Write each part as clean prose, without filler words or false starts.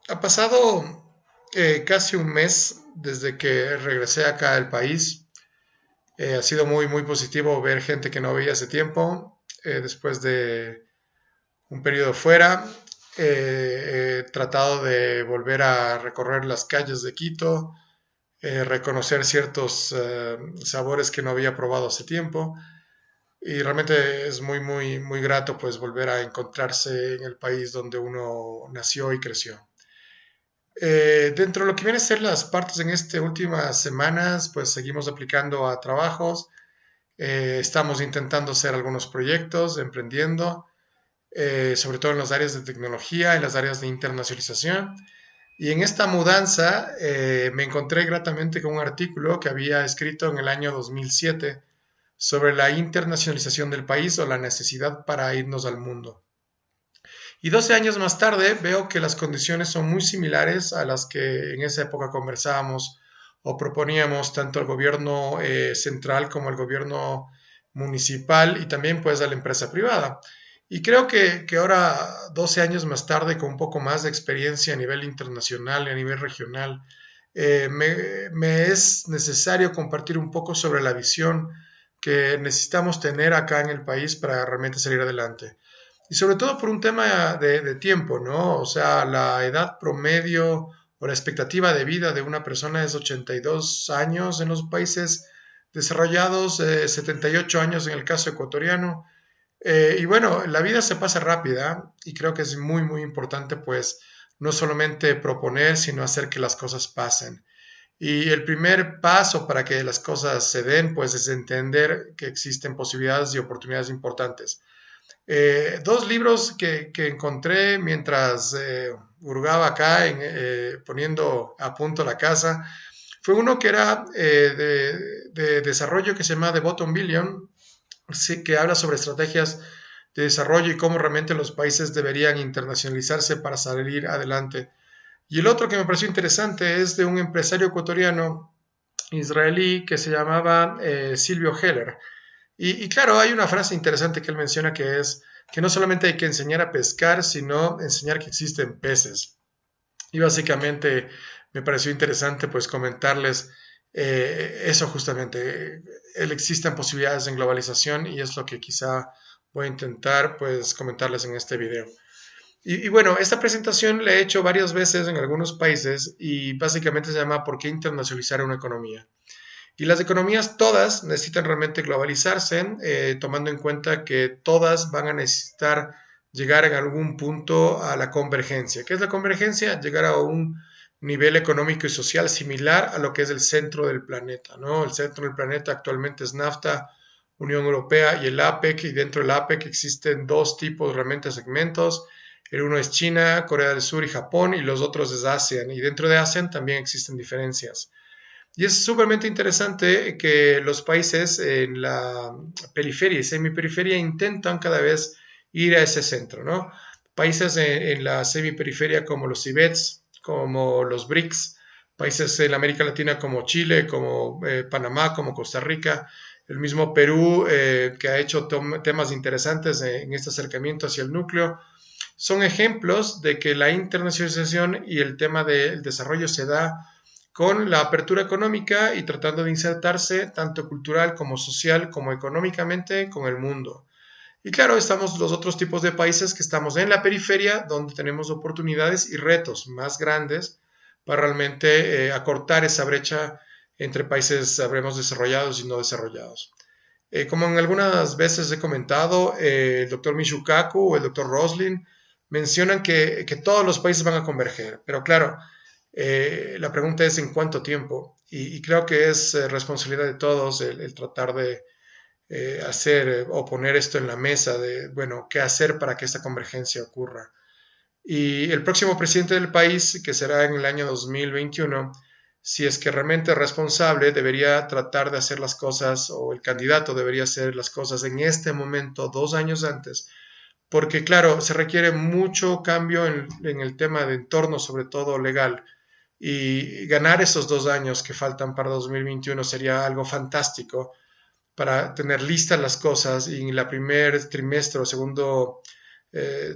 Ha pasado casi un mes desde que regresé acá al país. Ha sido muy positivo ver gente que no veía hace tiempo, después de un periodo fuera. He tratado de volver a recorrer las calles de Quito, reconocer ciertos sabores que no había probado hace tiempo. Y realmente es muy grato pues volver a encontrarse en el país donde uno nació y creció. Dentro de lo que viene a ser las partes en estas últimas semanas, pues seguimos aplicando a trabajos, estamos intentando hacer algunos proyectos, emprendiendo, sobre todo en las áreas de tecnología, en las áreas de internacionalización. Y en esta mudanza me encontré gratamente con un artículo que había escrito en el año 2007 sobre la internacionalización del país o la necesidad para irnos al mundo. Y 12 años más tarde veo que las condiciones son muy similares a las que en esa época conversábamos o proponíamos tanto al gobierno central como al gobierno municipal y también pues a la empresa privada. Y creo que ahora, 12 años más tarde, con un poco más de experiencia a nivel internacional y a nivel regional, me es necesario compartir un poco sobre la visión que necesitamos tener acá en el país para realmente salir adelante. Y sobre todo por un tema de tiempo, ¿no? O sea, la edad promedio o la expectativa de vida de una persona es 82 años en los países desarrollados, 78 años en el caso ecuatoriano. Y bueno, la vida se pasa rápida y creo que es muy importante pues no solamente proponer, sino hacer que las cosas pasen. Y el primer paso para que las cosas se den pues es entender que existen posibilidades y oportunidades importantes. Dos libros que encontré mientras hurgaba acá, poniendo a punto la casa, fue uno que era de desarrollo que se llama The Bottom Billion, sí, que habla sobre estrategias de desarrollo y cómo realmente los países deberían internacionalizarse para salir adelante. Y el otro que me pareció interesante es de un empresario ecuatoriano israelí que se llamaba Silvio Heller. Y claro, hay una frase interesante que él menciona que es que no solamente hay que enseñar a pescar, sino enseñar que existen peces. Y básicamente me pareció interesante pues comentarles eso justamente. Existen posibilidades en globalización y es lo que quizá voy a intentar pues comentarles en este video. Y bueno, esta presentación la he hecho varias veces en algunos países y básicamente se llama ¿Por qué internacionalizar una economía? Y las economías todas necesitan realmente globalizarse, tomando en cuenta que todas van a necesitar llegar en algún punto a la convergencia. ¿Qué es la convergencia? Llegar a un nivel económico y social similar a lo que es el centro del planeta, ¿no? El centro del planeta actualmente es NAFTA, Unión Europea y el APEC, y dentro del APEC existen dos tipos realmente de segmentos. El uno es China, Corea del Sur y Japón, y los otros es ASEAN. Y dentro de ASEAN también existen diferencias. Y es súper interesante que los países en la periferia y semiperiferia intentan cada vez ir a ese centro, ¿no? Países en la semiperiferia como los IBETs, como los BRICS, países en América Latina como Chile, como Panamá, como Costa Rica, el mismo Perú, que ha hecho temas interesantes en este acercamiento hacia el núcleo, son ejemplos de que la internacionalización y el tema del desarrollo se da con la apertura económica y tratando de insertarse tanto cultural como social como económicamente con el mundo. Y claro, estamos los otros tipos de países que estamos en la periferia, donde tenemos oportunidades y retos más grandes para realmente acortar esa brecha entre países, sabremos, desarrollados y no desarrollados. Como en algunas veces he comentado, el doctor Michukaku o el doctor Roslin mencionan que todos los países van a converger, pero claro, la pregunta es en cuánto tiempo y creo que es responsabilidad de todos el tratar de hacer o poner esto en la mesa de, bueno, qué hacer para que esta convergencia ocurra. Y el próximo presidente del país, que será en el año 2021, si es que realmente es responsable, debería tratar de hacer las cosas, o el candidato debería hacer las cosas en este momento, 2 años antes, porque claro, se requiere mucho cambio en el tema de entorno, sobre todo legal, y ganar esos 2 años que faltan para 2021 sería algo fantástico para tener listas las cosas y en la primer trimestre o segundo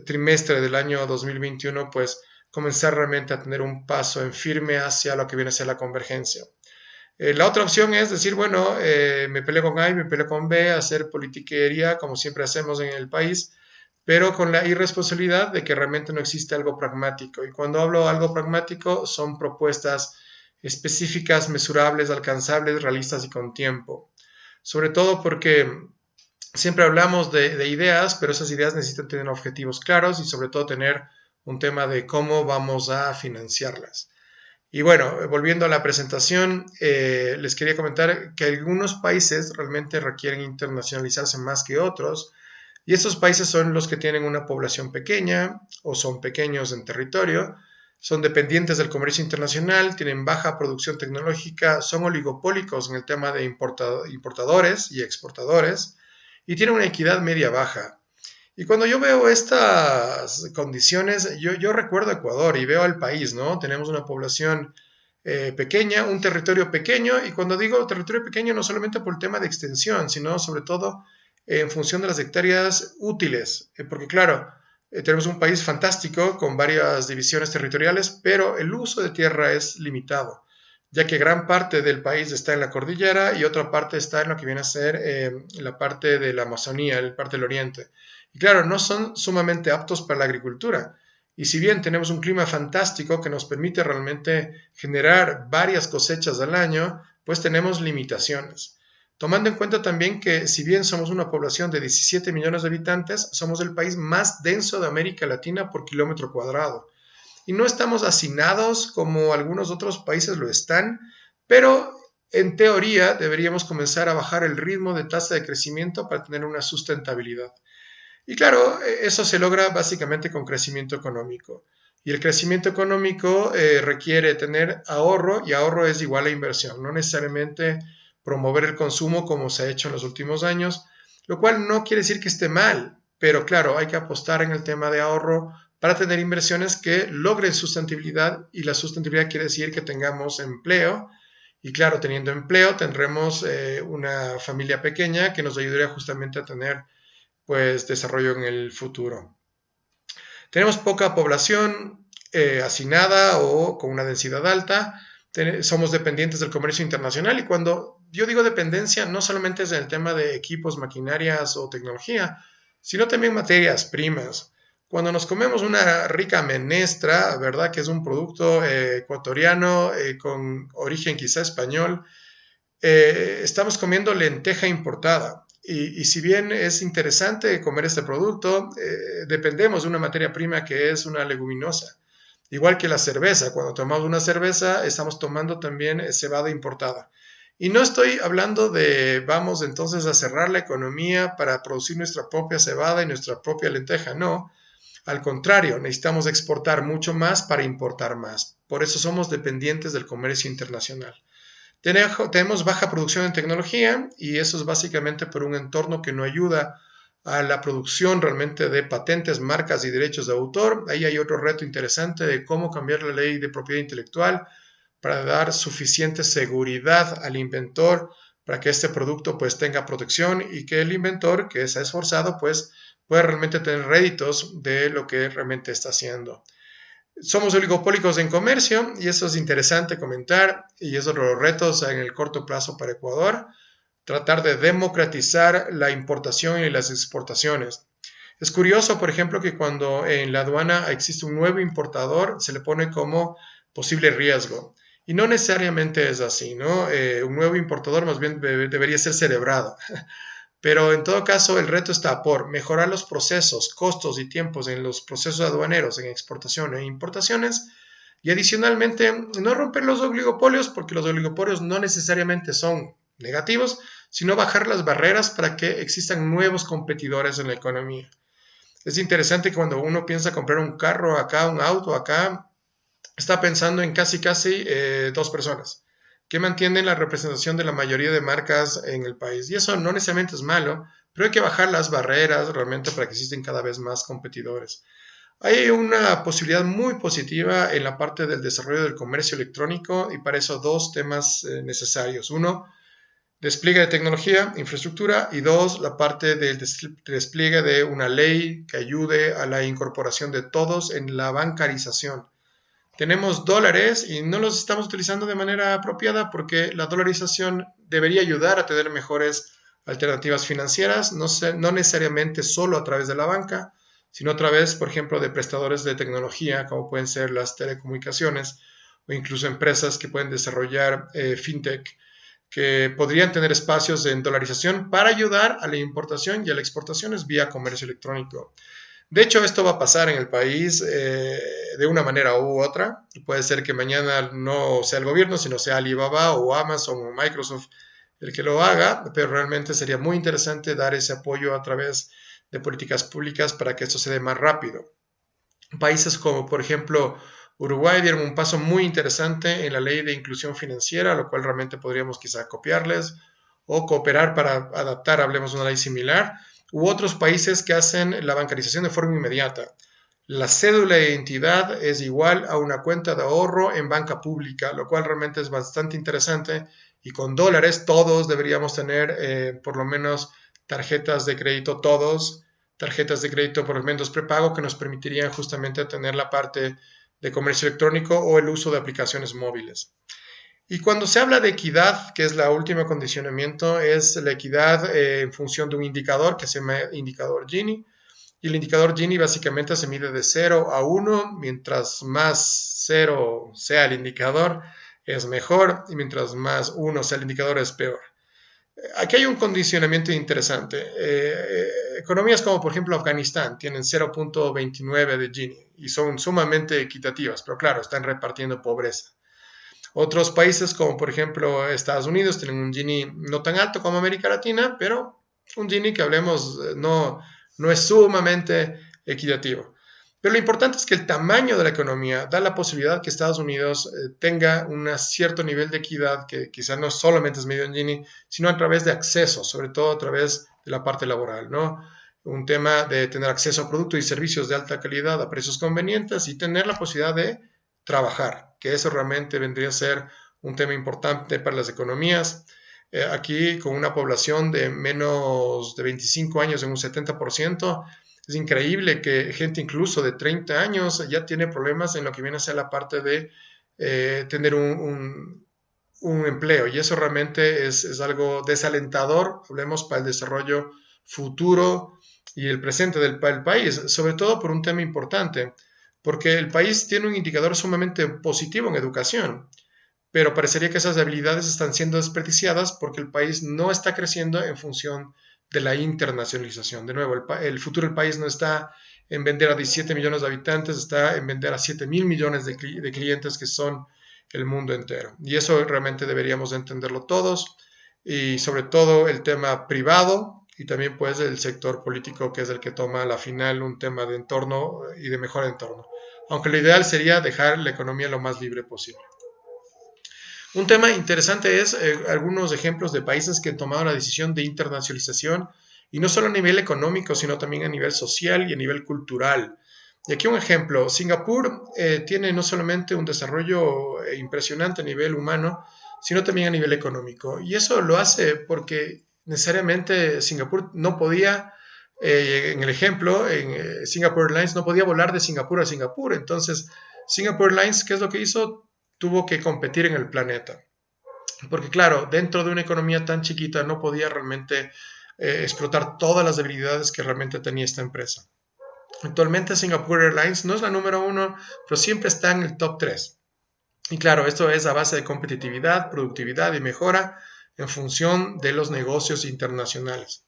trimestre del año 2021, pues comenzar realmente a tener un paso en firme hacia lo que viene a ser la convergencia. La otra opción es decir, bueno, me peleo con A y me peleo con B, hacer politiquería como siempre hacemos en el país, pero con la irresponsabilidad de que realmente no existe algo pragmático. Y cuando hablo de algo pragmático, son propuestas específicas, mesurables, alcanzables, realistas y con tiempo. Sobre todo porque siempre hablamos de ideas, pero esas ideas necesitan tener objetivos claros y sobre todo tener un tema de cómo vamos a financiarlas. Y bueno, volviendo a la presentación, les quería comentar que algunos países realmente requieren internacionalizarse más que otros, y estos países son los que tienen una población pequeña o son pequeños en territorio, son dependientes del comercio internacional, tienen baja producción tecnológica, son oligopólicos en el tema de importadores y exportadores, y tienen una equidad media-baja. Y cuando yo veo estas condiciones, yo recuerdo Ecuador y veo al país, ¿no? Tenemos una población pequeña, un territorio pequeño, y cuando digo territorio pequeño no solamente por el tema de extensión, sino sobre todo en función de las hectáreas útiles, porque claro, tenemos un país fantástico con varias divisiones territoriales, pero el uso de tierra es limitado, ya que gran parte del país está en la cordillera y otra parte está en lo que viene a ser la parte de la Amazonía, la parte del oriente. Y claro, no son sumamente aptos para la agricultura. Y si bien tenemos un clima fantástico que nos permite realmente generar varias cosechas al año, pues tenemos limitaciones. Tomando en cuenta también que si bien somos una población de 17 millones de habitantes, somos el país más denso de América Latina por kilómetro cuadrado. Y no estamos hacinados como algunos otros países lo están, pero en teoría deberíamos comenzar a bajar el ritmo de tasa de crecimiento para tener una sustentabilidad. Y claro, eso se logra básicamente con crecimiento económico. Y el crecimiento económico requiere tener ahorro y ahorro es igual a inversión, no necesariamente promover el consumo como se ha hecho en los últimos años, lo cual no quiere decir que esté mal, pero claro, hay que apostar en el tema de ahorro para tener inversiones que logren sustentabilidad y la sustentabilidad quiere decir que tengamos empleo y claro, teniendo empleo tendremos una familia pequeña que nos ayudaría justamente a tener pues desarrollo en el futuro. Tenemos poca población hacinada o con una densidad alta, somos dependientes del comercio internacional y cuando yo digo dependencia no solamente es en el tema de equipos, maquinarias o tecnología, sino también materias primas. Cuando nos comemos una rica menestra, ¿verdad? Que es un producto ecuatoriano con origen quizá español, estamos comiendo lenteja importada. Y si bien es interesante comer este producto, dependemos de una materia prima que es una leguminosa. Igual que la cerveza, cuando tomamos una cerveza estamos tomando también cebada importada. Y no estoy hablando de vamos entonces a cerrar la economía para producir nuestra propia cebada y nuestra propia lenteja, no. Al contrario, necesitamos exportar mucho más para importar más. Por eso somos dependientes del comercio internacional. Tenemos baja producción en tecnología y eso es básicamente por un entorno que no ayuda a la producción realmente de patentes, marcas y derechos de autor. Ahí hay otro reto interesante de cómo cambiar la ley de propiedad intelectual para dar suficiente seguridad al inventor para que este producto pues tenga protección y que el inventor que se ha esforzado pues pueda realmente tener réditos de lo que realmente está haciendo. Somos oligopólicos en comercio y eso es interesante comentar y es otro de los retos en el corto plazo para Ecuador, tratar de democratizar la importación y las exportaciones. Es curioso, por ejemplo, que cuando en la aduana existe un nuevo importador, se le pone como posible riesgo. Y no necesariamente es así, ¿no? Un nuevo importador más bien debería ser celebrado. Pero en todo caso, el reto está por mejorar los procesos, costos y tiempos en los procesos aduaneros en exportación e importaciones y adicionalmente no romper los oligopolios porque los oligopolios no necesariamente son negativos, sino bajar las barreras para que existan nuevos competidores en la economía. Es interesante que cuando uno piensa comprar un carro acá, un auto acá, está pensando en casi dos personas que mantienen la representación de la mayoría de marcas en el país. Y eso no necesariamente es malo, pero hay que bajar las barreras realmente para que existen cada vez más competidores. Hay una posibilidad muy positiva en la parte del desarrollo del comercio electrónico y para eso dos temas necesarios. Uno, despliegue de tecnología, infraestructura y dos, la parte del despliegue de una ley que ayude a la incorporación de todos en la bancarización. tenemos dólares y no los estamos utilizando de manera apropiada porque la dolarización debería ayudar a tener mejores alternativas financieras, no necesariamente solo a través de la banca, sino a través, por ejemplo, de prestadores de tecnología, como pueden ser las telecomunicaciones o incluso empresas que pueden desarrollar fintech, que podrían tener espacios en dolarización para ayudar a la importación y a las exportaciones vía comercio electrónico. De hecho, esto va a pasar en el país de una manera u otra. Puede ser que mañana no sea el gobierno, sino sea Alibaba o Amazon o Microsoft el que lo haga, pero realmente sería muy interesante dar ese apoyo a través de políticas públicas para que esto se dé más rápido. Países como, por ejemplo, Uruguay dieron un paso muy interesante en la ley de inclusión financiera, lo cual realmente podríamos quizá copiarles o cooperar para adaptar, hablemos de una ley similar, u otros países que hacen la bancarización de forma inmediata. La cédula de identidad es igual a una cuenta de ahorro en banca pública, lo cual realmente es bastante interesante y con dólares todos deberíamos tener por lo menos tarjetas de crédito, todos tarjetas de crédito por menos prepago que nos permitirían justamente tener la parte de comercio electrónico o el uso de aplicaciones móviles. Y cuando se habla de equidad, que es la última condicionamiento, es la equidad en función de un indicador que se llama indicador Gini. Y el indicador Gini básicamente se mide de 0 a 1, mientras más 0 sea el indicador es mejor y mientras más 1 sea el indicador es peor. Aquí hay un condicionamiento interesante. Economías como por ejemplo Afganistán tienen 0.29 de Gini y son sumamente equitativas, pero claro, están repartiendo pobreza. Otros países como por ejemplo Estados Unidos tienen un Gini no tan alto como América Latina, pero un Gini que hablemos no es sumamente equitativo. Pero lo importante es que el tamaño de la economía da la posibilidad que Estados Unidos tenga un cierto nivel de equidad que quizá no solamente es medido en Gini, sino a través de acceso, sobre todo a través de la parte laboral, ¿no? Un tema de tener acceso a productos y servicios de alta calidad a precios convenientes y tener la posibilidad de trabajar, que eso realmente vendría a ser un tema importante para las economías. Aquí, con una población de menos de 25 años en un 70%, es increíble que gente incluso de 30 años ya tiene problemas en lo que viene a ser la parte de tener un empleo. Y eso realmente es algo desalentador, hablemos para el desarrollo futuro y el presente del país, sobre todo por un tema importante, porque el país tiene un indicador sumamente positivo en educación, pero parecería que esas habilidades están siendo desperdiciadas porque el país no está creciendo en función de la internacionalización. De nuevo, el futuro del país no está en vender a 17 millones de habitantes, está en vender a 7 mil millones de clientes que son el mundo entero. Y eso realmente deberíamos entenderlo todos y sobre todo el tema privado y también pues el sector político que es el que toma a la final un tema de entorno y de mejor entorno. Aunque lo ideal sería dejar la economía lo más libre posible. Un tema interesante es algunos ejemplos de países que han tomado la decisión de internacionalización y no solo a nivel económico, sino también a nivel social y a nivel cultural. Y aquí un ejemplo, Singapur tiene no solamente un desarrollo impresionante a nivel humano, sino también a nivel económico. Y eso lo hace porque necesariamente Singapur no podía, en el ejemplo, en Singapore Airlines no podía volar de Singapur a Singapur. Entonces, Singapore Airlines, ¿qué es lo que hizo? Tuvo que competir en el planeta. Porque claro, dentro de una economía tan chiquita no podía realmente explotar todas las debilidades que realmente tenía esta empresa. Actualmente Singapore Airlines no es la número 1, pero siempre está en el top 3. Y claro, esto es a base de competitividad, productividad y mejora en función de los negocios internacionales,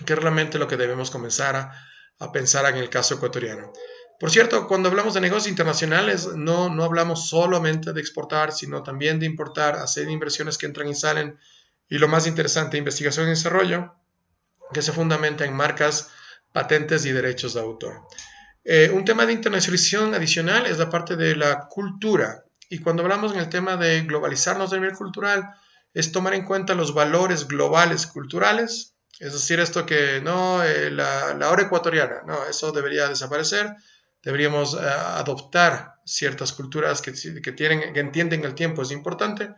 que es realmente lo que debemos comenzar a pensar en el caso ecuatoriano. Por cierto, cuando hablamos de negocios internacionales, no hablamos solamente de exportar, sino también de importar, hacer inversiones que entran y salen. Y lo más interesante, investigación y desarrollo, que se fundamenta en marcas, patentes y derechos de autor. Un tema de internacionalización adicional es la parte de la cultura. Y cuando hablamos en el tema de globalizarnos a nivel cultural, es tomar en cuenta los valores globales culturales. Es decir, esto que no, la hora ecuatoriana, no, eso debería desaparecer. Deberíamos adoptar ciertas culturas que entienden el tiempo, es importante.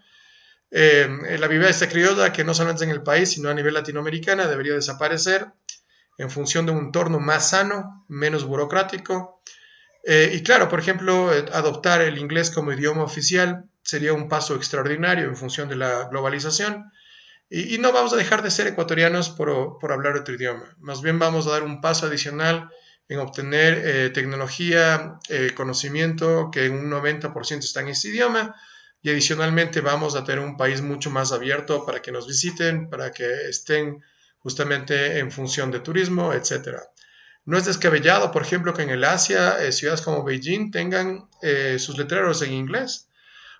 La vivencia criolla, que no solamente en el país, sino a nivel latinoamericana, debería desaparecer en función de un entorno más sano, menos burocrático. Y claro, por ejemplo, adoptar el inglés como idioma oficial sería un paso extraordinario en función de la globalización. Y no vamos a dejar de ser ecuatorianos por hablar otro idioma. Más bien vamos a dar un paso adicional en obtener tecnología, conocimiento que en un 90% está en ese idioma. Y adicionalmente vamos a tener un país mucho más abierto para que nos visiten, para que estén justamente en función de turismo, etcétera. No es descabellado, por ejemplo, que en el Asia ciudades como Beijing tengan sus letreros en inglés,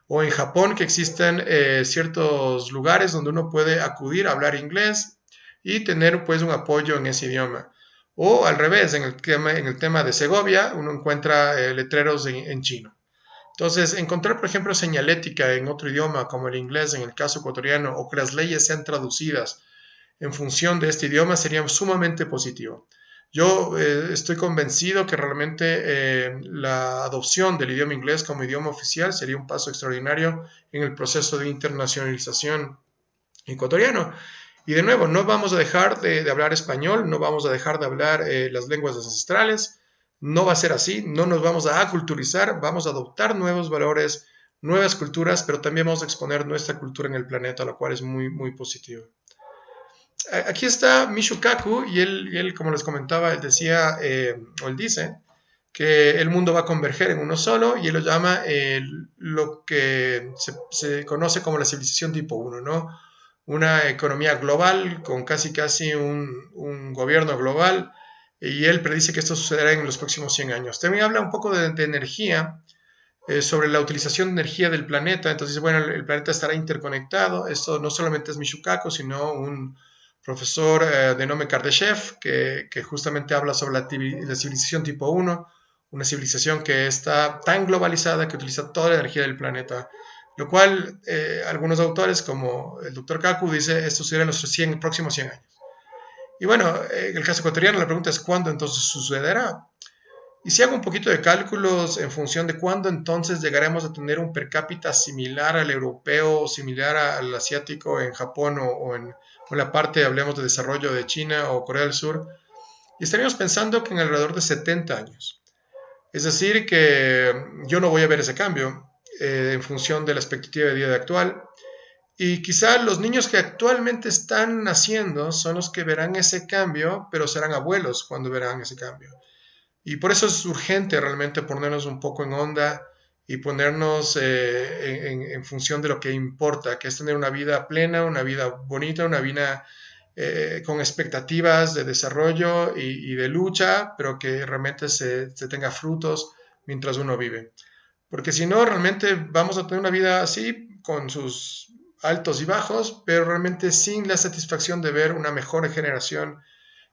o en Japón que existen ciertos lugares donde uno puede acudir a hablar inglés y tener pues un apoyo en ese idioma. O al revés, en el tema de Segovia, uno encuentra letreros en chino. Entonces, encontrar, por ejemplo, señalética en otro idioma, como el inglés en el caso ecuatoriano, o que las leyes sean traducidas en función de este idioma sería sumamente positivo. Yo estoy convencido que realmente la adopción del idioma inglés como idioma oficial sería un paso extraordinario en el proceso de internacionalización ecuatoriano. Y de nuevo, no vamos a dejar de hablar español, no vamos a dejar de hablar las lenguas ancestrales, no va a ser así, no nos vamos a aculturizar, vamos a adoptar nuevos valores, nuevas culturas, pero también vamos a exponer nuestra cultura en el planeta, lo cual es muy, muy positivo. Aquí está Michio Kaku y él, como les comentaba, él decía, o él dice, que el mundo va a converger en uno solo y él lo llama lo que se conoce como la civilización tipo uno, ¿no? Una economía global con casi un gobierno global y él predice que esto sucederá en los próximos 100 años. También habla un poco de energía, sobre la utilización de energía del planeta. Entonces, bueno, el planeta estará interconectado. Esto no solamente es Michio, sino un profesor de nombre Kardashev, que justamente habla sobre la civilización tipo uno, una civilización que está tan globalizada que utiliza toda la energía del planeta. Lo cual, algunos autores, como el doctor Kaku, dice esto sucederá en los próximos 100 años. Y bueno, en el caso ecuatoriano, la pregunta es cuándo entonces sucederá. Y si hago un poquito de cálculos en función de cuándo entonces llegaremos a tener un per cápita similar al europeo o similar al asiático en Japón o en la parte, hablemos de desarrollo de China o Corea del Sur, y estaríamos pensando que en alrededor de 70 años. Es decir, que yo no voy a ver ese cambio en función de la expectativa de vida actual. Y quizá los niños que actualmente están naciendo son los que verán ese cambio, pero serán abuelos cuando verán ese cambio. Y por eso es urgente realmente ponernos un poco en onda y ponernos en función de lo que importa, que es tener una vida plena, una vida bonita, una vida con expectativas de desarrollo y de lucha, pero que realmente se tenga frutos mientras uno vive. Porque si no, realmente vamos a tener una vida así, con sus altos y bajos, pero realmente sin la satisfacción de ver una mejor generación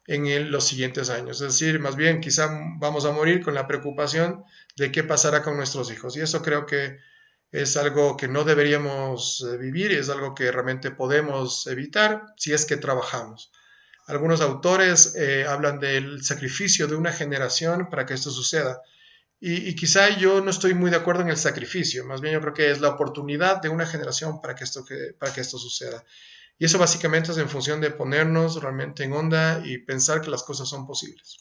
en los siguientes años. Es decir, más bien quizá vamos a morir con la preocupación de qué pasará con nuestros hijos. Y eso creo que es algo que no deberíamos vivir y es algo que realmente podemos evitar si es que trabajamos. Algunos autores hablan del sacrificio de una generación para que esto suceda. Y quizá yo no estoy muy de acuerdo en el sacrificio, más bien yo creo que es la oportunidad de una generación para que esto suceda. Y eso básicamente es en función de ponernos realmente en onda y pensar que las cosas son posibles.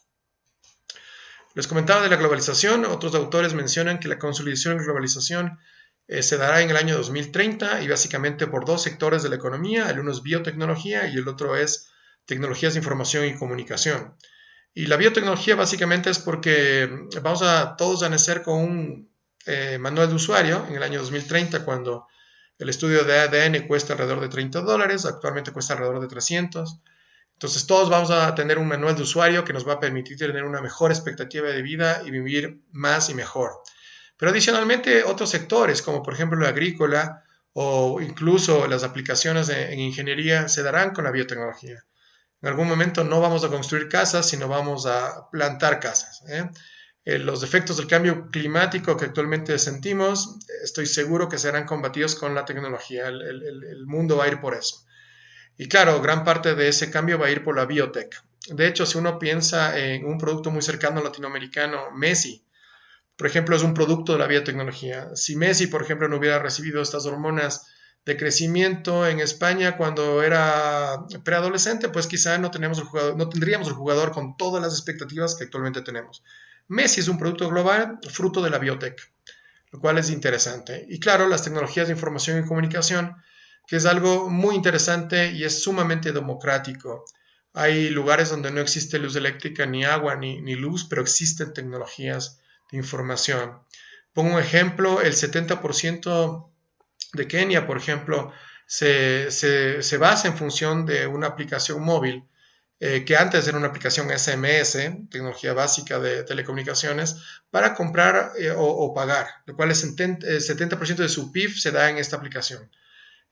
Les comentaba de la globalización, otros autores mencionan que la consolidación y globalización se dará en el año 2030 y básicamente por dos sectores de la economía, el uno es biotecnología y el otro es tecnologías de información y comunicación. Y la biotecnología básicamente es porque vamos a todos a nacer con un manual de usuario en el año 2030 cuando el estudio de ADN cuesta alrededor de $30, actualmente cuesta alrededor de 300. Entonces todos vamos a tener un manual de usuario que nos va a permitir tener una mejor expectativa de vida y vivir más y mejor. Pero adicionalmente otros sectores, como por ejemplo la agrícola o incluso las aplicaciones en ingeniería, se darán con la biotecnología. En algún momento no vamos a construir casas, sino vamos a plantar casas. Los efectos del cambio climático que actualmente sentimos, estoy seguro que serán combatidos con la tecnología. El mundo va a ir por eso. Y claro, gran parte de ese cambio va a ir por la biotech. De hecho, si uno piensa en un producto muy cercano latinoamericano, Messi, por ejemplo, es un producto de la biotecnología. Si Messi, por ejemplo, no hubiera recibido estas hormonas de crecimiento en España cuando era preadolescente, pues quizá no tendríamos el jugador con todas las expectativas que actualmente tenemos. Messi es un producto global fruto de la biotech, lo cual es interesante. Y claro, las tecnologías de información y comunicación, que es algo muy interesante y es sumamente democrático. Hay lugares donde no existe luz eléctrica, ni agua, ni luz, pero existen tecnologías de información. Pongo un ejemplo, el 70% de Kenia, por ejemplo, se basa en función de una aplicación móvil que antes era una aplicación SMS, tecnología básica de telecomunicaciones, para comprar o pagar, lo cual el 70% de su PIB se da en esta aplicación.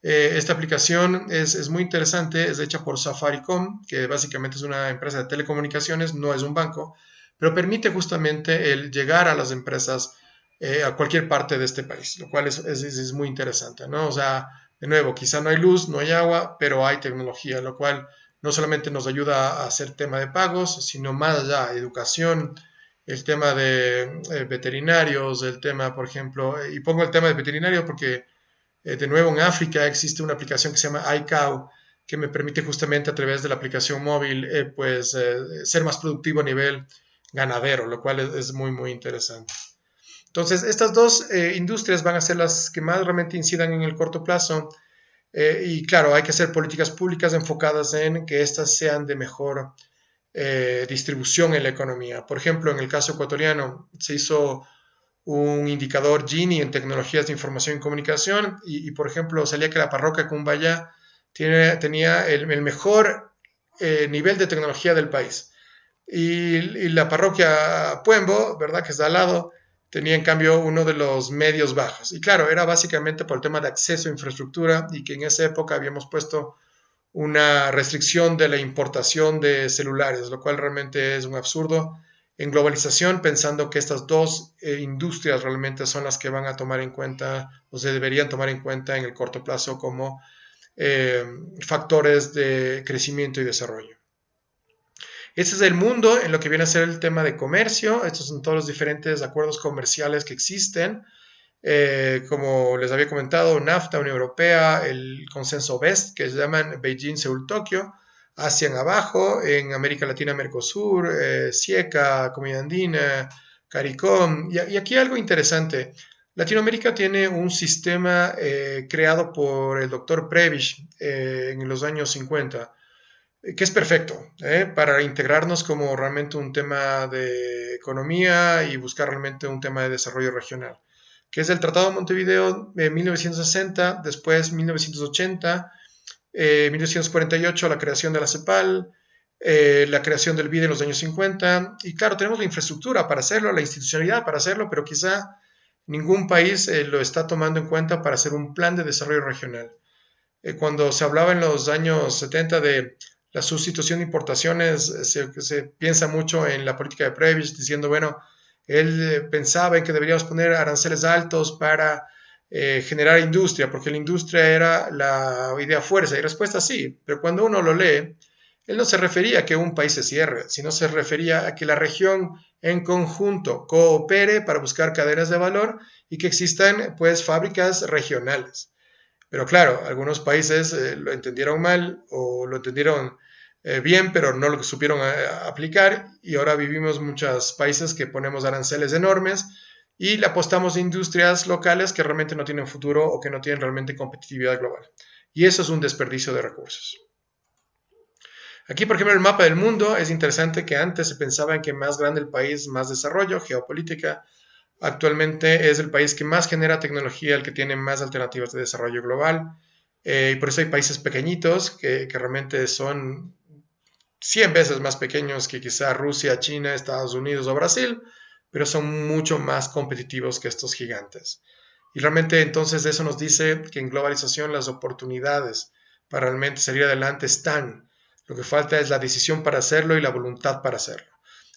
Esta aplicación es muy interesante, es hecha por Safaricom, que básicamente es una empresa de telecomunicaciones, no es un banco, pero permite justamente el llegar a las empresas a cualquier parte de este país, lo cual es muy interesante, ¿no? O sea, de nuevo, quizá no hay luz, no hay agua, pero hay tecnología, lo cual no solamente nos ayuda a hacer tema de pagos, sino más allá, educación, el tema de veterinarios, el tema, por ejemplo, y pongo el tema de veterinario porque de nuevo, en África existe una aplicación que se llama iCow, que me permite justamente a través de la aplicación móvil, ser más productivo a nivel ganadero, lo cual es muy, muy interesante. Entonces, estas dos industrias van a ser las que más realmente incidan en el corto plazo. Y claro, hay que hacer políticas públicas enfocadas en que estas sean de mejor distribución en la economía. Por ejemplo, en el caso ecuatoriano, se hizo un indicador Gini en tecnologías de información y comunicación por ejemplo, salía que la parroquia Cumbaya tenía el mejor nivel de tecnología del país. Y la parroquia Puembo, ¿verdad? Que está al lado, tenía en cambio uno de los medios bajos. Y claro, era básicamente por el tema de acceso a infraestructura y que en esa época habíamos puesto una restricción de la importación de celulares, lo cual realmente es un absurdo en globalización, pensando que estas dos industrias realmente son las que van a tomar en cuenta o se deberían tomar en cuenta en el corto plazo como eh, factores de crecimiento y desarrollo. Este es el mundo en lo que viene a ser el tema de comercio. Estos son todos los diferentes acuerdos comerciales que existen. Como les había comentado, NAFTA, Unión Europea, el consenso BEST, que se llaman Beijing, Seúl, Tokio, Asia en abajo, en América Latina, Mercosur, CIECA, Comunidad Andina, CARICOM. Y aquí algo interesante. Latinoamérica tiene un sistema creado por el doctor Prebisch en los años 50, que es perfecto para integrarnos como realmente un tema de economía y buscar realmente un tema de desarrollo regional, que es el Tratado de Montevideo de 1960, después 1980, 1948 la creación de la CEPAL, la creación del BID en los años 50, y claro, tenemos la infraestructura para hacerlo, la institucionalidad para hacerlo, pero quizá ningún país lo está tomando en cuenta para hacer un plan de desarrollo regional. Cuando se hablaba en los años 70 de la sustitución de importaciones, se piensa mucho en la política de Prebisch, diciendo, bueno, él pensaba en que deberíamos poner aranceles altos para generar industria, porque la industria era la idea fuerza, y respuesta sí, pero cuando uno lo lee, él no se refería a que un país se cierre, sino se refería a que la región en conjunto coopere para buscar cadenas de valor y que existan pues fábricas regionales. Pero claro, algunos países lo entendieron mal o lo entendieron bien, pero no lo supieron aplicar y ahora vivimos muchos países que ponemos aranceles enormes y le apostamos a industrias locales que realmente no tienen futuro o que no tienen realmente competitividad global. Y eso es un desperdicio de recursos. Aquí, por ejemplo, el mapa del mundo es interesante que antes se pensaba en que más grande el país, más desarrollo, geopolítica. Actualmente es el país que más genera tecnología, el que tiene más alternativas de desarrollo global. Y por eso hay países pequeñitos que realmente son 100 veces más pequeños que quizá Rusia, China, Estados Unidos o Brasil, pero son mucho más competitivos que estos gigantes. Y realmente entonces eso nos dice que en globalización las oportunidades para realmente salir adelante están. Lo que falta es la decisión para hacerlo y la voluntad para hacerlo.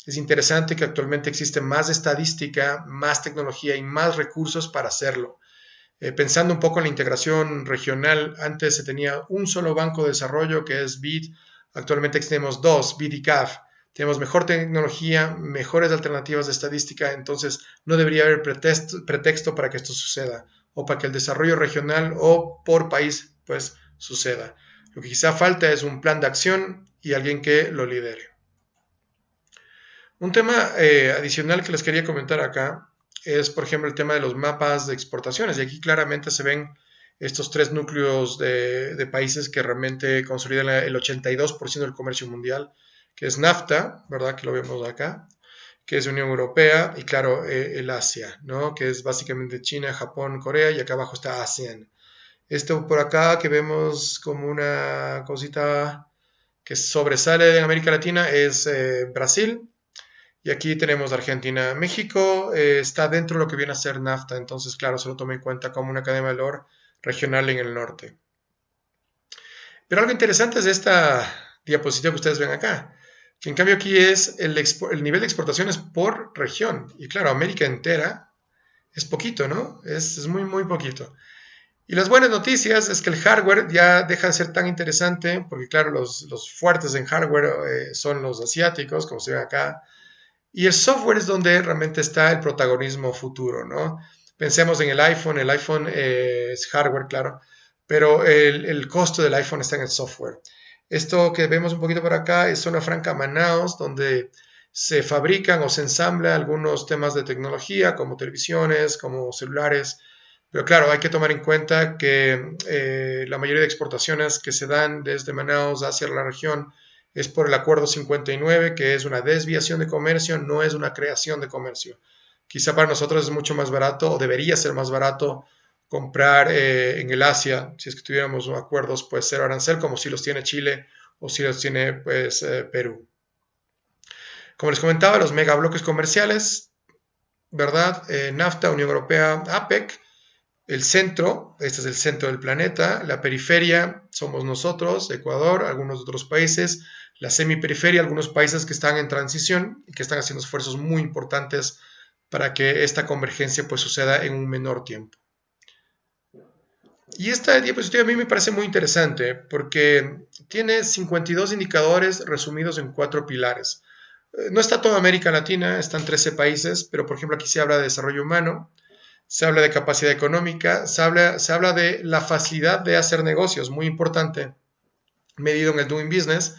Es interesante que actualmente existe más estadística, más tecnología y más recursos para hacerlo. Pensando un poco en la integración regional, antes se tenía un solo banco de desarrollo que es BID, actualmente tenemos dos, BID y CAF. Tenemos mejor tecnología, mejores alternativas de estadística, entonces no debería haber pretexto para que esto suceda o para que el desarrollo regional o por país pues suceda. Lo que quizá falta es un plan de acción y alguien que lo lidere. Un tema adicional que les quería comentar acá es, por ejemplo, el tema de los mapas de exportaciones. Y aquí claramente se ven estos tres núcleos de países que realmente consolidan el 82% del comercio mundial, que es NAFTA, ¿verdad? Que lo vemos acá, que es Unión Europea, y claro, el Asia, ¿no? Que es básicamente China, Japón, Corea, y acá abajo está ASEAN. Esto por acá que vemos como una cosita que sobresale de América Latina es Brasil, y aquí tenemos Argentina. México está dentro de lo que viene a ser NAFTA, entonces, claro, se lo toma en cuenta como una cadena de valor regional en el norte. Pero algo interesante es esta diapositiva que ustedes ven acá, que en cambio aquí es el nivel de exportaciones por región. Y claro, América entera es poquito, ¿no? Es muy, muy poquito. Y las buenas noticias es que el hardware ya deja de ser tan interesante, porque claro, los fuertes en hardware son los asiáticos, como se ve acá, y el software es donde realmente está el protagonismo futuro, ¿no? Pensemos en el iPhone es hardware, claro, pero el costo del iPhone está en el software. Esto que vemos un poquito por acá es Zona Franca Manaus, donde se fabrican o se ensamblan algunos temas de tecnología, como televisiones, como celulares, pero claro, hay que tomar en cuenta que la mayoría de exportaciones que se dan desde Manaus hacia la región es por el Acuerdo 59, que es una desviación de comercio, no es una creación de comercio. Quizá para nosotros es mucho más barato o debería ser más barato comprar en el Asia, si es que tuviéramos acuerdos pues cero arancel, como si los tiene Chile o si los tiene pues Perú. Como les comentaba, los megabloques comerciales, ¿verdad? NAFTA, Unión Europea, APEC, el centro, este es el centro del planeta, la periferia somos nosotros, Ecuador, algunos otros países, la semiperiferia, algunos países que están en transición y que están haciendo esfuerzos muy importantes para que esta convergencia pues suceda en un menor tiempo. Y esta diapositiva a mí me parece muy interesante porque tiene 52 indicadores resumidos en 4 pilares. No está toda América Latina, están 13 países, pero por ejemplo aquí se habla de desarrollo humano, se habla de capacidad económica, se habla de la facilidad de hacer negocios, muy importante, medido en el Doing Business,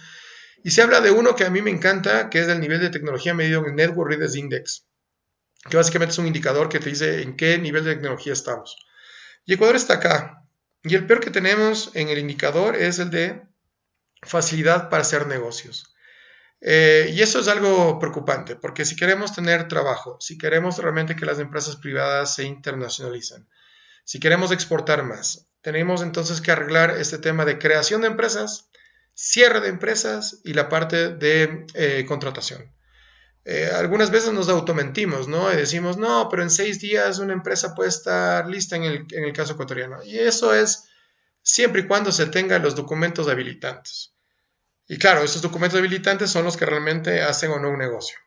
y se habla de uno que a mí me encanta, que es el nivel de tecnología medido en el Network Readers Index, que básicamente es un indicador que te dice en qué nivel de tecnología estamos. Y Ecuador está acá, y el peor que tenemos en el indicador es el de facilidad para hacer negocios. Y eso es algo preocupante, porque si queremos tener trabajo, si queremos realmente que las empresas privadas se internacionalicen, si queremos exportar más, tenemos entonces que arreglar este tema de creación de empresas, cierre de empresas y la parte de contratación. Algunas veces nos automentimos, ¿no? Y decimos, no, pero en 6 días una empresa puede estar lista en el caso ecuatoriano. Y eso es siempre y cuando se tengan los documentos habilitantes. Y claro, esos documentos habilitantes son los que realmente hacen o no un negocio.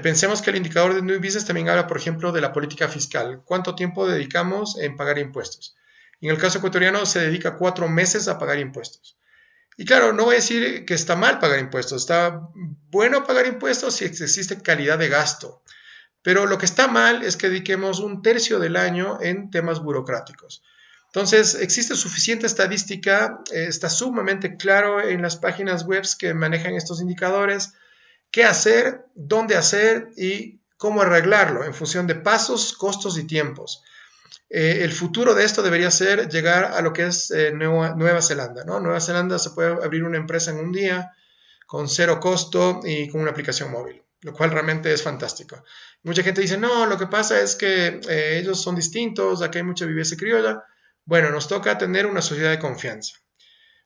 Pensemos que el indicador de New Business también habla, por ejemplo, de la política fiscal. ¿Cuánto tiempo dedicamos en pagar impuestos? Y en el caso ecuatoriano se dedica 4 meses a pagar impuestos. Y claro, no voy a decir que está mal pagar impuestos, está bueno pagar impuestos si existe calidad de gasto. Pero lo que está mal es que dediquemos un tercio del año en temas burocráticos. Entonces, existe suficiente estadística, está sumamente claro en las páginas web que manejan estos indicadores, qué hacer, dónde hacer y cómo arreglarlo en función de pasos, costos y tiempos. El futuro de esto debería ser llegar a lo que es Nueva Zelanda, ¿no? Nueva Zelanda se puede abrir una empresa en un día con cero costo y con una aplicación móvil, lo cual realmente es fantástico. Mucha gente dice, no, lo que pasa es que ellos son distintos, aquí hay mucha viveza criolla. Bueno, nos toca tener una sociedad de confianza.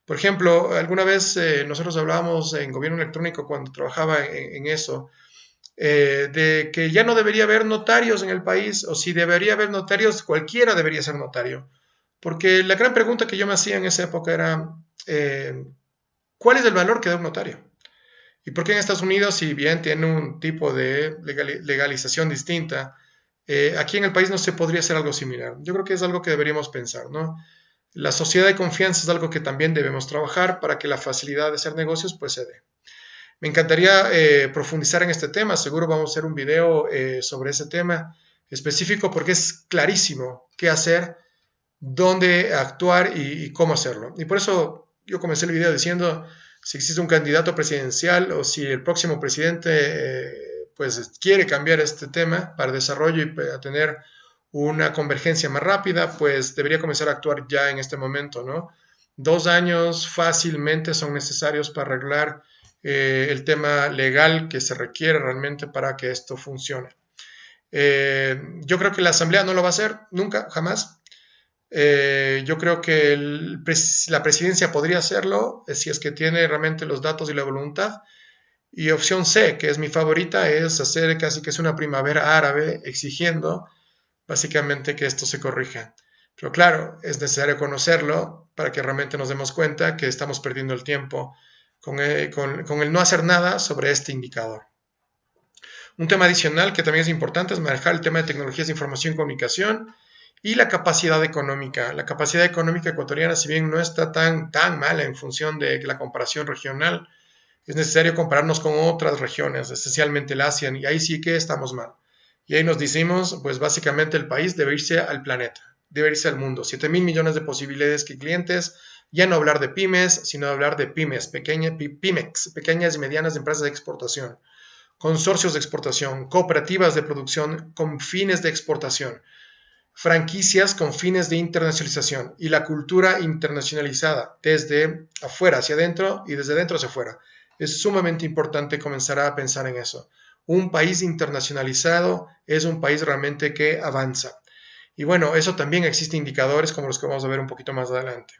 Por ejemplo, alguna vez nosotros hablábamos en gobierno electrónico cuando trabajaba en eso, de que ya no debería haber notarios en el país, o si debería haber notarios, cualquiera debería ser notario. Porque la gran pregunta que yo me hacía en esa época era, ¿cuál es el valor que da un notario? ¿Y por qué en Estados Unidos, si bien tiene un tipo de legalización distinta, aquí en el país no se podría hacer algo similar? Yo creo que es algo que deberíamos pensar, ¿no? La sociedad de confianza es algo que también debemos trabajar para que la facilidad de hacer negocios pues se dé. Me encantaría profundizar en este tema, seguro vamos a hacer un video sobre ese tema específico porque es clarísimo qué hacer, dónde actuar y cómo hacerlo. Y por eso yo comencé el video diciendo si existe un candidato presidencial o si el próximo presidente pues quiere cambiar este tema para desarrollo y para tener una convergencia más rápida, pues debería comenzar a actuar ya en este momento, ¿no? 2 años fácilmente son necesarios para arreglar el tema legal que se requiere realmente para que esto funcione. Yo creo que la Asamblea no lo va a hacer nunca, jamás. Yo creo que la presidencia podría hacerlo si es que tiene realmente los datos y la voluntad. Y opción C, que es mi favorita, es hacer casi que es una primavera árabe exigiendo básicamente que esto se corrija. Pero claro, es necesario conocerlo para que realmente nos demos cuenta que estamos perdiendo el tiempo con el no hacer nada sobre este indicador. Un tema adicional que también es importante es manejar el tema de tecnologías de información y comunicación y la capacidad económica. La capacidad económica ecuatoriana, si bien no está tan mala en función de la comparación regional, es necesario compararnos con otras regiones, esencialmente el ASEAN, y ahí sí que estamos mal. Y ahí nos decimos, pues básicamente el país debe irse al planeta, debe irse al mundo. 7,000 millones de posibilidades que clientes, ya no hablar de pymes, sino hablar de pymes, pequeñas y medianas empresas de exportación, consorcios de exportación, cooperativas de producción con fines de exportación, franquicias con fines de internacionalización y la cultura internacionalizada desde afuera hacia adentro y desde dentro hacia afuera. Es sumamente importante comenzar a pensar en eso. Un país internacionalizado es un país realmente que avanza. Y bueno, eso también existe indicadores como los que vamos a ver un poquito más adelante.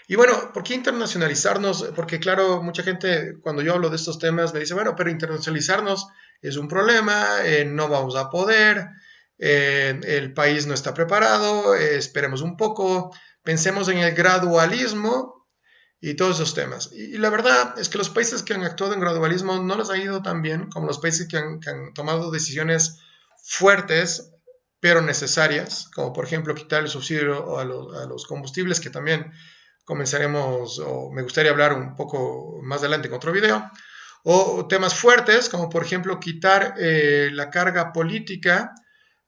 Y bueno, ¿por qué internacionalizarnos? Porque claro, mucha gente cuando yo hablo de estos temas me dice, bueno, pero internacionalizarnos es un problema, no vamos a poder, el país no está preparado, esperemos un poco, pensemos en el gradualismo y todos esos temas. Y la verdad es que los países que han actuado en gradualismo no les ha ido tan bien como los países que han tomado decisiones fuertes, pero necesarias, como por ejemplo quitar el subsidio a los combustibles, que también comenzaremos, o me gustaría hablar un poco más adelante en otro video, o temas fuertes, como por ejemplo quitar la carga política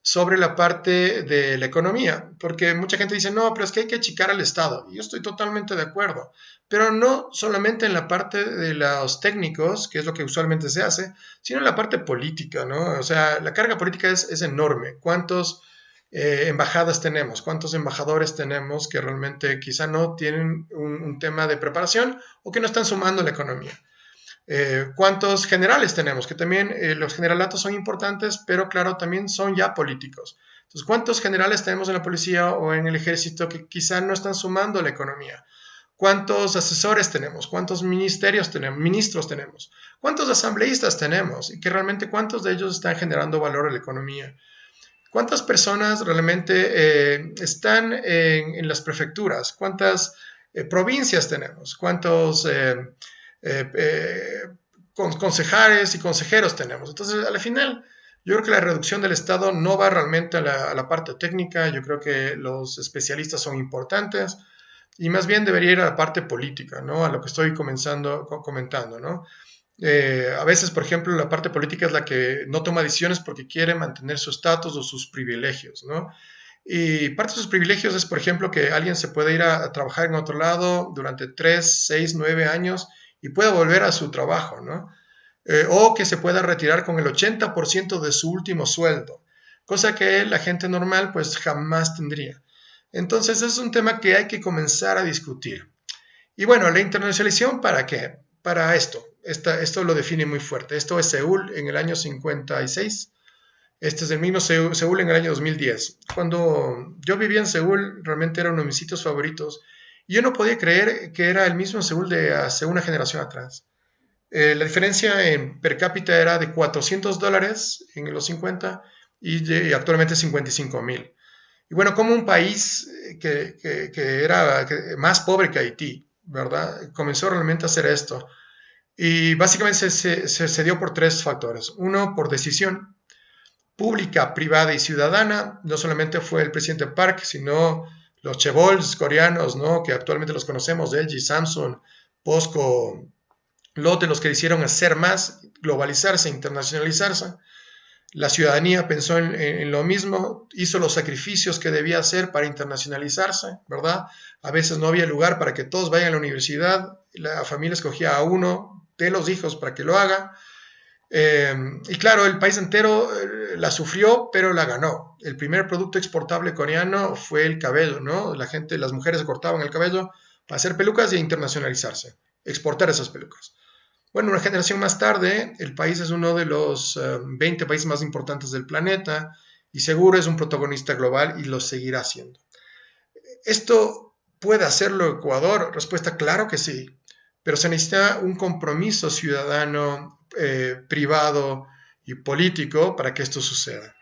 sobre la parte de la economía, porque mucha gente dice, no, pero es que hay que achicar al Estado, y yo estoy totalmente de acuerdo, pero no solamente en la parte de los técnicos, que es lo que usualmente se hace, sino en la parte política, ¿no? O sea, la carga política es enorme. ¿Cuántos embajadas tenemos? ¿Cuántos embajadores tenemos que realmente quizá no tienen un tema de preparación o que no están sumando a la economía? ¿Cuántos generales tenemos? Que también los generalatos son importantes, pero claro, también son ya políticos. Entonces, ¿cuántos generales tenemos en la policía o en el ejército que quizá no están sumando a la economía? ¿Cuántos asesores tenemos? ¿Cuántos ministerios tenemos? Ministros tenemos? ¿Cuántos asambleístas tenemos? Y que realmente cuántos de ellos están generando valor a la economía. ¿Cuántas personas realmente están en las prefecturas? ¿Cuántas provincias tenemos? ¿Cuántos concejales y consejeros tenemos? Entonces, al final, yo creo que la reducción del Estado no va realmente a la parte técnica. Yo creo que los especialistas son importantes y más bien debería ir a la parte política, ¿no? A lo que estoy comentando, ¿no? A veces, por ejemplo, la parte política es la que no toma decisiones porque quiere mantener su estatus o sus privilegios, ¿no? Y parte de sus privilegios es, por ejemplo, que alguien se puede ir a trabajar en otro lado durante 3, 6, 9 años y pueda volver a su trabajo, ¿no? O que se pueda retirar con el 80% de su último sueldo, cosa que la gente normal pues jamás tendría. Entonces es un tema que hay que comenzar a discutir. Y bueno, la internacionalización, ¿para qué? Para esto. Esto lo define muy fuerte. Esto es Seúl en el año 56. Este es el mismo Seúl en el año 2010. Cuando yo vivía en Seúl, realmente era uno de mis sitios favoritos. Y yo no podía creer que era el mismo Seúl de hace una generación atrás. La diferencia en per cápita era de $400 en los 50 y actualmente 55,000. Y bueno, como un país que era más pobre que Haití, ¿verdad? Comenzó realmente a hacer esto. Y básicamente se dio por tres factores. Uno, por decisión pública, privada y ciudadana. No solamente fue el presidente Park, sino los chebols coreanos, ¿no? Que actualmente los conocemos, LG, Samsung, POSCO, los de los que hicieron hacer más, globalizarse, internacionalizarse. La ciudadanía pensó en lo mismo, hizo los sacrificios que debía hacer para internacionalizarse, ¿verdad? A veces no había lugar para que todos vayan a la universidad, la familia escogía a uno de los hijos para que lo haga. Y claro, el país entero la sufrió, pero la ganó. El primer producto exportable coreano fue el cabello, ¿no? La gente, las mujeres se cortaban el cabello para hacer pelucas e internacionalizarse, exportar esas pelucas. Bueno, una generación más tarde, el país es uno de los 20 países más importantes del planeta y seguro es un protagonista global y lo seguirá siendo. ¿Esto puede hacerlo Ecuador? Respuesta, claro que sí, pero se necesita un compromiso ciudadano, privado y político para que esto suceda.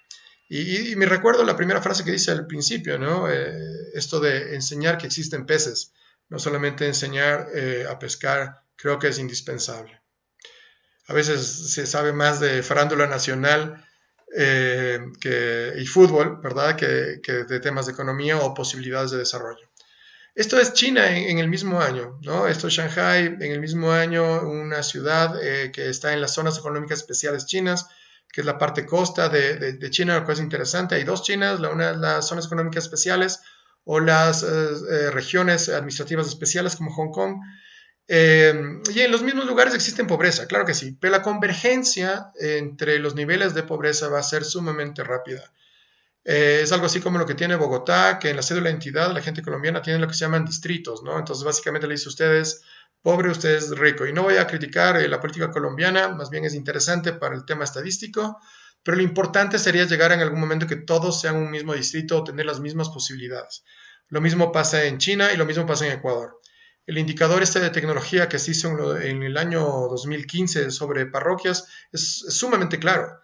Y me recuerdo la primera frase que dice al principio, ¿no? Esto de enseñar que existen peces, no solamente enseñar a pescar, creo que es indispensable. A veces se sabe más de farándula nacional y fútbol, ¿verdad? Que de temas de economía o posibilidades de desarrollo. Esto es China en el mismo año, ¿no? Esto es Shanghai en el mismo año, una ciudad que está en las zonas económicas especiales chinas, que es la parte costa de China, lo cual es interesante. Hay dos Chinas, una es las zonas económicas especiales o las regiones administrativas especiales como Hong Kong. Y en los mismos lugares existe pobreza, claro que sí, pero la convergencia entre los niveles de pobreza va a ser sumamente rápida. Es algo así como lo que tiene Bogotá, que en la cédula de identidad la gente colombiana tiene lo que se llaman distritos, ¿no? Entonces básicamente le dice a ustedes pobre, usted es rico. Y no voy a criticar la política colombiana, más bien es interesante para el tema estadístico, pero lo importante sería llegar en algún momento que todos sean un mismo distrito o tener las mismas posibilidades. Lo mismo pasa en China y lo mismo pasa en Ecuador. El indicador este de tecnología que se hizo en el año 2015 sobre parroquias es sumamente claro.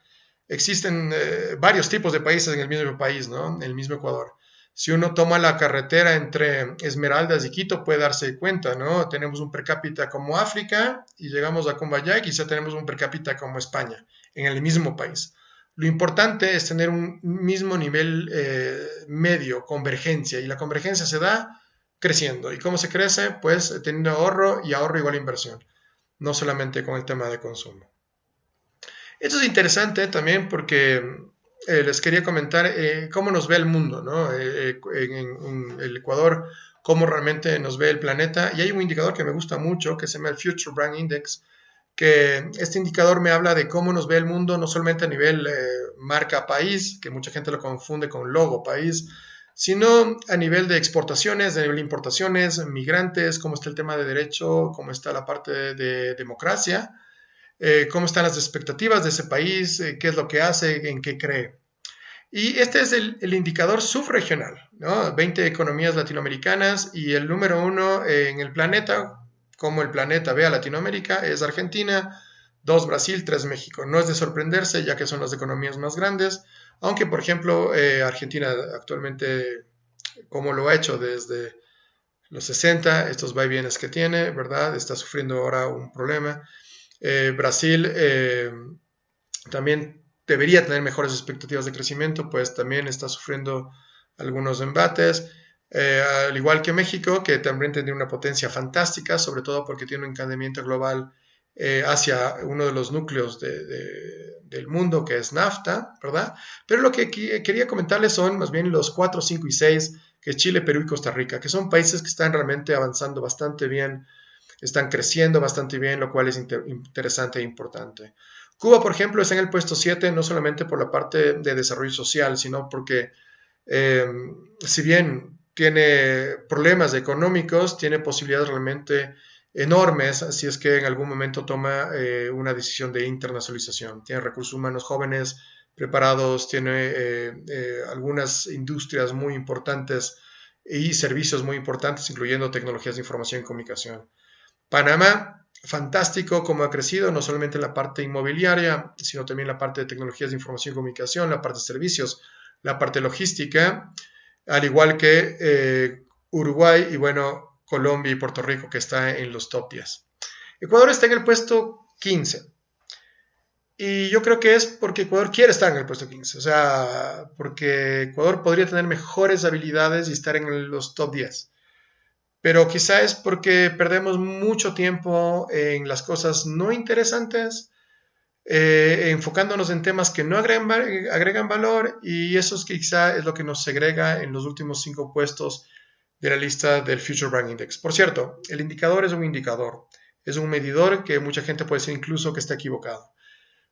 Existen varios tipos de países en el mismo país, ¿no? En el mismo Ecuador. Si uno toma la carretera entre Esmeraldas y Quito, puede darse cuenta, ¿no? Tenemos un per cápita como África y llegamos a Cumbayá y quizá tenemos un per cápita como España, en el mismo país. Lo importante es tener un mismo nivel medio, convergencia, y la convergencia se da creciendo. ¿Y cómo se crece? Pues teniendo ahorro y ahorro igual a inversión, no solamente con el tema de consumo. Esto es interesante también porque les quería comentar cómo nos ve el mundo, ¿no? En el Ecuador, cómo realmente nos ve el planeta. Y hay un indicador que me gusta mucho que se llama el Future Brand Index, que este indicador me habla de cómo nos ve el mundo, no solamente a nivel marca país, que mucha gente lo confunde con logo país, sino a nivel de exportaciones, a nivel de importaciones, migrantes, cómo está el tema de derecho, cómo está la parte de democracia, cómo están las expectativas de ese país, qué es lo que hace, en qué cree. Y este es el indicador subregional, ¿no? 20 economías latinoamericanas y el número uno en el planeta, como el planeta ve a Latinoamérica, es Argentina, 2 Brasil, 3 México. No es de sorprenderse, ya que son las economías más grandes, aunque, por ejemplo, Argentina actualmente, como lo ha hecho desde los 60, estos vaivienes que tiene, ¿verdad? Está sufriendo ahora un problema. Brasil también debería tener mejores expectativas de crecimiento, pues también está sufriendo algunos embates, al igual que México, que también tiene una potencia fantástica, sobre todo porque tiene un encademiento global hacia uno de los núcleos del mundo, que es NAFTA, ¿verdad? Pero lo que quería comentarles son más bien los 4, 5 y 6, que es Chile, Perú y Costa Rica, que son países que están realmente avanzando bastante bien, están creciendo bastante bien, lo cual es interesante e importante. Cuba, por ejemplo, está en el puesto 7, no solamente por la parte de desarrollo social, sino porque eh, si bien tiene problemas económicos, tiene posibilidades realmente enormes si es que en algún momento toma una decisión de internacionalización. Tiene recursos humanos jóvenes, preparados, tiene algunas industrias muy importantes y servicios muy importantes, incluyendo tecnologías de información y comunicación. Panamá, fantástico como ha crecido, no solamente en la parte inmobiliaria, sino también en la parte de tecnologías de información y comunicación, la parte de servicios, la parte logística, al igual que Uruguay y bueno, Colombia y Puerto Rico, que está en los top 10. Ecuador está en el puesto 15. Y yo creo que es porque Ecuador quiere estar en el puesto 15. O sea, porque Ecuador podría tener mejores habilidades y estar en los top 10, pero quizá es porque perdemos mucho tiempo en las cosas no interesantes, enfocándonos en temas que no agregan valor, y eso es quizá es lo que nos segrega en los últimos 5 puestos de la lista del Future Brand Index. Por cierto, el indicador es un indicador, es un medidor que mucha gente puede decir incluso que está equivocado.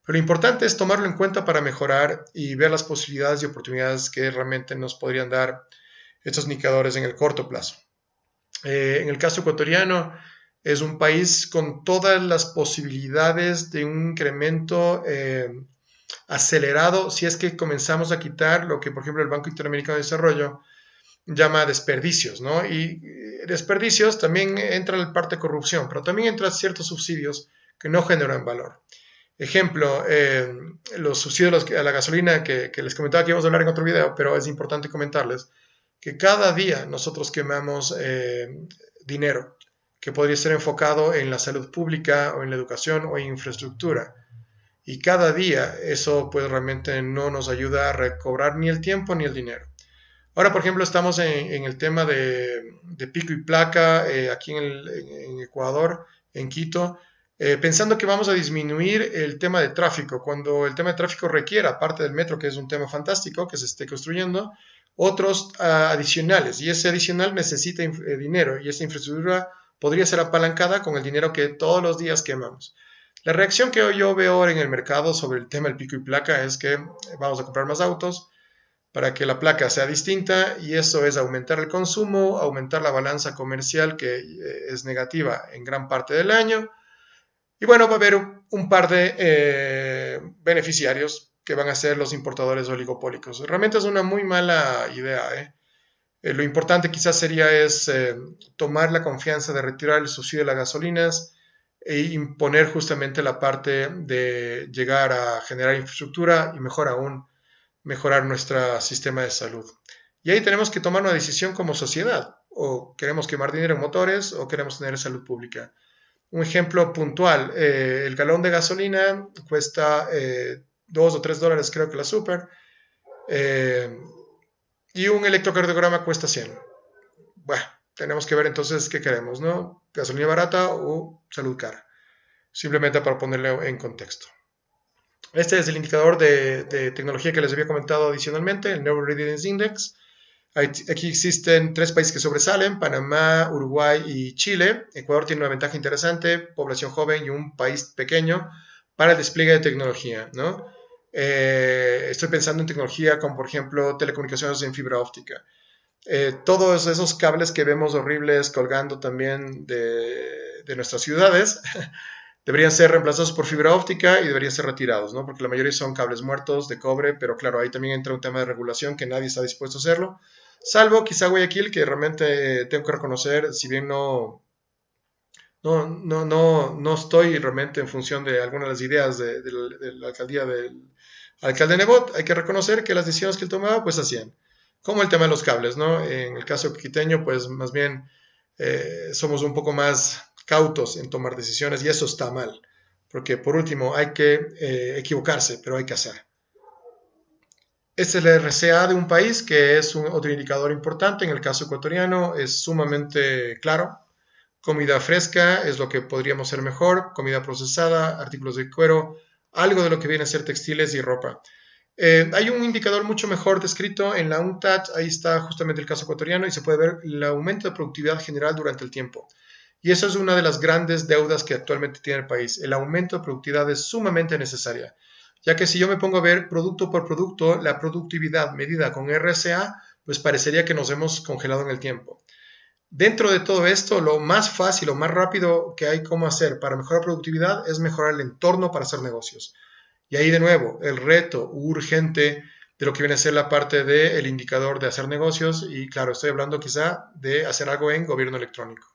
Pero lo importante es tomarlo en cuenta para mejorar y ver las posibilidades y oportunidades que realmente nos podrían dar estos indicadores en el corto plazo. En el caso ecuatoriano, es un país con todas las posibilidades de un incremento acelerado si es que comenzamos a quitar lo que, por ejemplo, el Banco Interamericano de Desarrollo llama desperdicios, ¿no? Y desperdicios también entra la parte de corrupción, pero también entran ciertos subsidios que no generan valor. Ejemplo, los subsidios a la gasolina que les comentaba que íbamos a hablar en otro video, pero es importante comentarles que cada día nosotros quemamos dinero que podría ser enfocado en la salud pública o en la educación o en infraestructura. Y cada día eso pues realmente no nos ayuda a recobrar ni el tiempo ni el dinero. Ahora, por ejemplo, estamos en el tema de pico y placa aquí en Ecuador, en Quito, pensando que vamos a disminuir el tema de tráfico, cuando el tema de tráfico requiera, aparte del metro, que es un tema fantástico que se esté construyendo, otros adicionales, y ese adicional necesita dinero, y esa infraestructura podría ser apalancada con el dinero que todos los días quemamos. La reacción que yo veo ahora en el mercado sobre el tema del pico y placa es que vamos a comprar más autos, para que la placa sea distinta y eso es aumentar el consumo, aumentar la balanza comercial que es negativa en gran parte del año. Y bueno, va a haber un par de beneficiarios que van a ser los importadores oligopólicos. Realmente es una muy mala idea. Lo importante quizás sería es tomar la confianza de retirar el subsidio de las gasolinas e imponer justamente la parte de llegar a generar infraestructura y mejor aún mejorar nuestro sistema de salud. Y ahí tenemos que tomar una decisión como sociedad. O queremos quemar dinero en motores o queremos tener salud pública. Un ejemplo puntual, el galón de gasolina cuesta $2 o $3, creo que la super, eh, y un electrocardiograma cuesta 100. Bueno, tenemos que ver entonces qué queremos, ¿no? Gasolina barata o salud cara. Simplemente para ponerlo en contexto. Este es el indicador de tecnología que les había comentado adicionalmente, el Neural Readiness Index. Aquí existen 3 países que sobresalen, Panamá, Uruguay y Chile. Ecuador tiene una ventaja interesante, población joven y un país pequeño para el despliegue de tecnología, ¿no? Estoy pensando en tecnología como, por ejemplo, telecomunicaciones en fibra óptica. Todos esos cables que vemos horribles colgando también de nuestras ciudades deberían ser reemplazados por fibra óptica y deberían ser retirados, ¿no? Porque la mayoría son cables muertos de cobre, pero claro, ahí también entra un tema de regulación que nadie está dispuesto a hacerlo, salvo quizá Guayaquil, que realmente tengo que reconocer, si bien no estoy realmente en función de algunas de las ideas de la alcaldía del alcalde Nebot, hay que reconocer que las decisiones que él tomaba, pues hacían. Como el tema de los cables, ¿no? En el caso quiteño, pues más bien somos un poco más cautos en tomar decisiones y eso está mal, porque por último hay que equivocarse, pero hay que hacer. Este es el RCA de un país que es otro indicador importante, en el caso ecuatoriano es sumamente claro. Comida fresca es lo que podríamos ser mejor, comida procesada, artículos de cuero, algo de lo que viene a ser textiles y ropa. Hay un indicador mucho mejor descrito en la UNCTAD, ahí está justamente el caso ecuatoriano y se puede ver el aumento de productividad general durante el tiempo. Y eso es una de las grandes deudas que actualmente tiene el país. El aumento de productividad es sumamente necesaria, ya que si yo me pongo a ver producto por producto, la productividad medida con RCA, pues parecería que nos hemos congelado en el tiempo. Dentro de todo esto, lo más fácil o más rápido que hay como hacer para mejorar productividad es mejorar el entorno para hacer negocios. Y ahí de nuevo, el reto urgente de lo que viene a ser la parte del indicador de hacer negocios y claro, estoy hablando quizá de hacer algo en gobierno electrónico.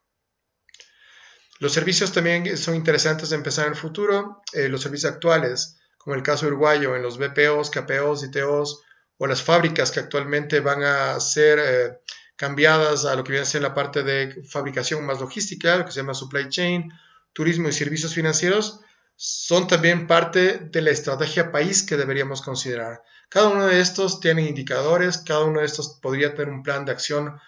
Los servicios también son interesantes de empezar en el futuro. Los servicios actuales, como el caso uruguayo, en los BPOs, KPOs, ITOs o las fábricas que actualmente van a ser cambiadas a lo que viene a ser la parte de fabricación más logística, lo que se llama supply chain, turismo y servicios financieros, son también parte de la estrategia país que deberíamos considerar. Cada uno de estos tiene indicadores, cada uno de estos podría tener un plan de acción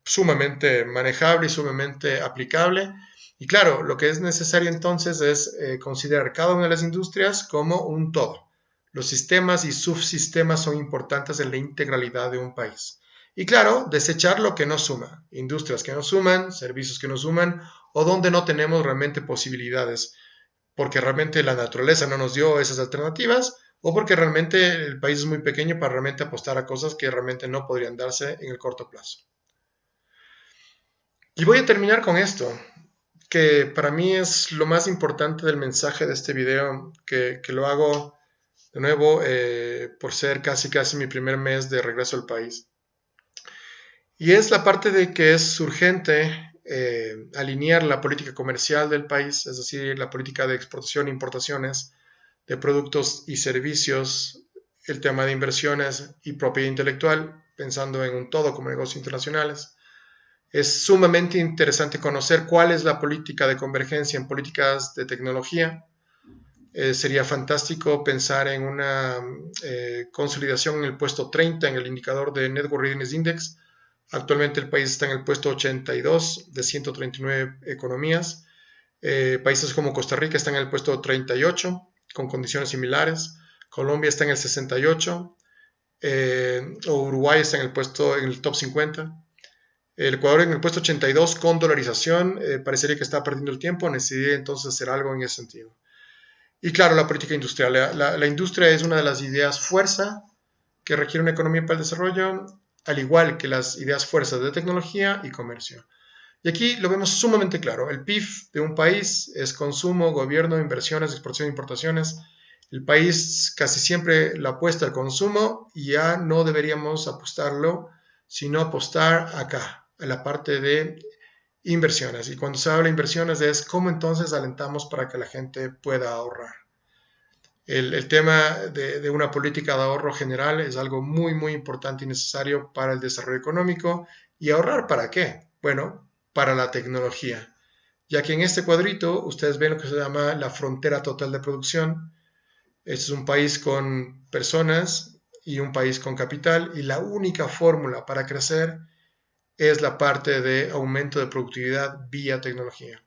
sumamente manejable y sumamente aplicable. Y claro, lo que es necesario entonces es considerar cada una de las industrias como un todo. Los sistemas y subsistemas son importantes en la integralidad de un país. Y claro, desechar lo que no suma, industrias que no suman, servicios que no suman o donde no tenemos realmente posibilidades. porque realmente la naturaleza no nos dio esas alternativas o porque realmente el país es muy pequeño para realmente apostar a cosas que realmente no podrían darse en el corto plazo. Y voy a terminar con esto, que para mí es lo más importante del mensaje de este video, que lo hago de nuevo por ser casi mi primer mes de regreso al país. Y es la parte de que es urgente alinear la política comercial del país, es decir, la política de exportación e importaciones de productos y servicios, el tema de inversiones y propiedad intelectual, pensando en un todo como negocios internacionales. Es sumamente interesante conocer cuál es la política de convergencia en políticas de tecnología. Sería fantástico pensar en una consolidación en el puesto 30 en el indicador de Network Readiness Index. Actualmente el país está en el puesto 82 de 139 economías. Países como Costa Rica están en el puesto 38 con condiciones similares. Colombia está en el 68. O Uruguay está en el top 50. El Ecuador en el puesto 82 con dolarización. Parecería que está perdiendo el tiempo. Necesitaría entonces hacer algo en ese sentido. Y claro, la política industrial. La industria es una de las ideas fuerza que requiere una economía para el desarrollo, al igual que las ideas fuerzas de tecnología y comercio. Y aquí lo vemos sumamente claro. El PIB de un país es consumo, gobierno, inversiones, exportación e importaciones. El país casi siempre lo apuesta al consumo y ya no deberíamos apostarlo, sino apostar acá, a la parte de inversiones. Y cuando se habla de inversiones es cómo entonces alentamos para que la gente pueda ahorrar. El tema de una política de ahorro general es algo muy importante y necesario para el desarrollo económico. ¿Y ahorrar para qué? Bueno, para la tecnología. Ya que en este cuadrito ustedes ven lo que se llama la frontera total de producción. Este es un país con personas y un país con capital y la única fórmula para crecer es la parte de aumento de productividad vía tecnología.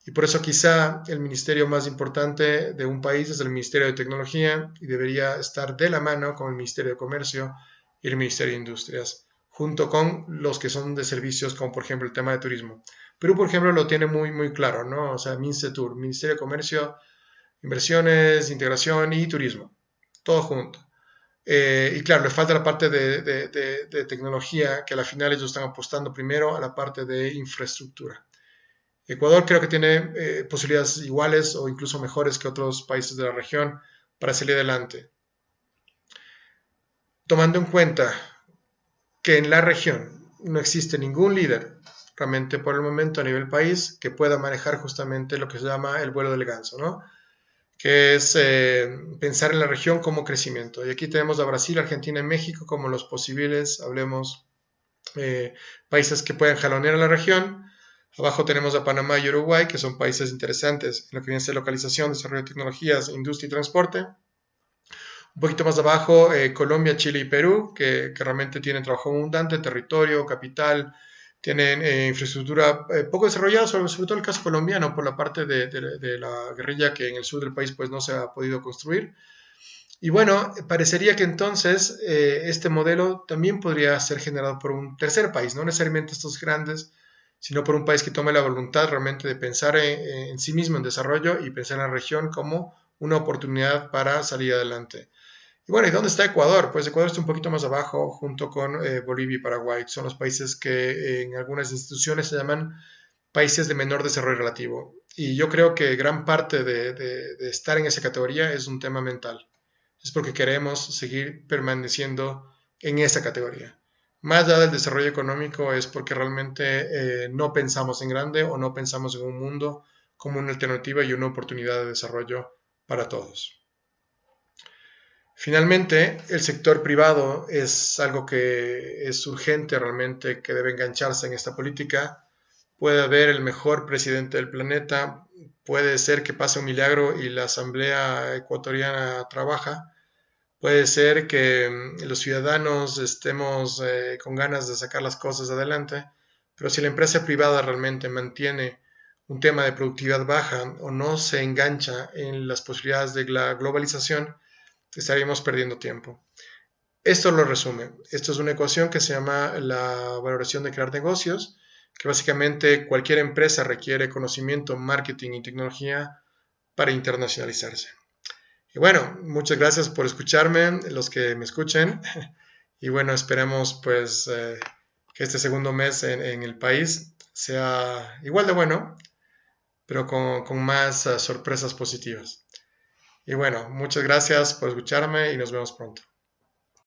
Y por eso quizá el ministerio más importante de un país es el Ministerio de Tecnología y debería estar de la mano con el Ministerio de Comercio y el Ministerio de Industrias, junto con los que son de servicios, como por ejemplo el tema de turismo. Perú, por ejemplo, lo tiene muy claro, ¿no? O sea, MINCETUR, Ministerio de Comercio, Inversiones, Integración y Turismo, todo junto. Y claro, le falta la parte de tecnología, que al final ellos están apostando primero a la parte de infraestructura. Ecuador creo que tiene posibilidades iguales o incluso mejores que otros países de la región para salir adelante. Tomando en cuenta que en la región no existe ningún líder realmente por el momento a nivel país que pueda manejar justamente lo que se llama el vuelo del ganso, ¿no? Que es pensar en la región como crecimiento. Y aquí tenemos a Brasil, Argentina y México como los posibles, hablemos, países que puedan jalonear a la región. Abajo tenemos a Panamá y Uruguay, que son países interesantes en lo que viene a ser localización, desarrollo de tecnologías, industria y transporte. Un poquito más abajo, Colombia, Chile y Perú, que realmente tienen trabajo abundante, territorio, capital, tienen infraestructura poco desarrollada, sobre todo el caso colombiano, por la parte de la guerrilla que en el sur del país pues no se ha podido construir. Y bueno, parecería que entonces este modelo también podría ser generado por un tercer país, no necesariamente estos grandes, sino por un país que tome la voluntad realmente de pensar en sí mismo en desarrollo y pensar en la región como una oportunidad para salir adelante. Y bueno, ¿y dónde está Ecuador? Pues Ecuador está un poquito más abajo, junto con Bolivia y Paraguay. Son los países que en algunas instituciones se llaman países de menor desarrollo relativo. Y yo creo que gran parte de estar en esa categoría es un tema mental. Es porque queremos seguir permaneciendo en esa categoría. Más allá del desarrollo económico es porque realmente no pensamos en grande o no pensamos en un mundo como una alternativa y una oportunidad de desarrollo para todos. Finalmente, el sector privado es algo que es urgente realmente, que debe engancharse en esta política. Puede haber el mejor presidente del planeta, puede ser que pase un milagro y la Asamblea Ecuatoriana trabaja, puede ser que los ciudadanos estemos con ganas de sacar las cosas adelante, pero si la empresa privada realmente mantiene un tema de productividad baja o no se engancha en las posibilidades de la globalización, estaríamos perdiendo tiempo. Esto lo resume. Esto es una ecuación que se llama la valoración de crear negocios, que básicamente cualquier empresa requiere conocimiento, marketing y tecnología para internacionalizarse. Y bueno, muchas gracias por escucharme, los que me escuchen. Y bueno, esperemos pues que este segundo mes en el país sea igual de bueno, pero con más sorpresas positivas. Y bueno, muchas gracias por escucharme y nos vemos pronto.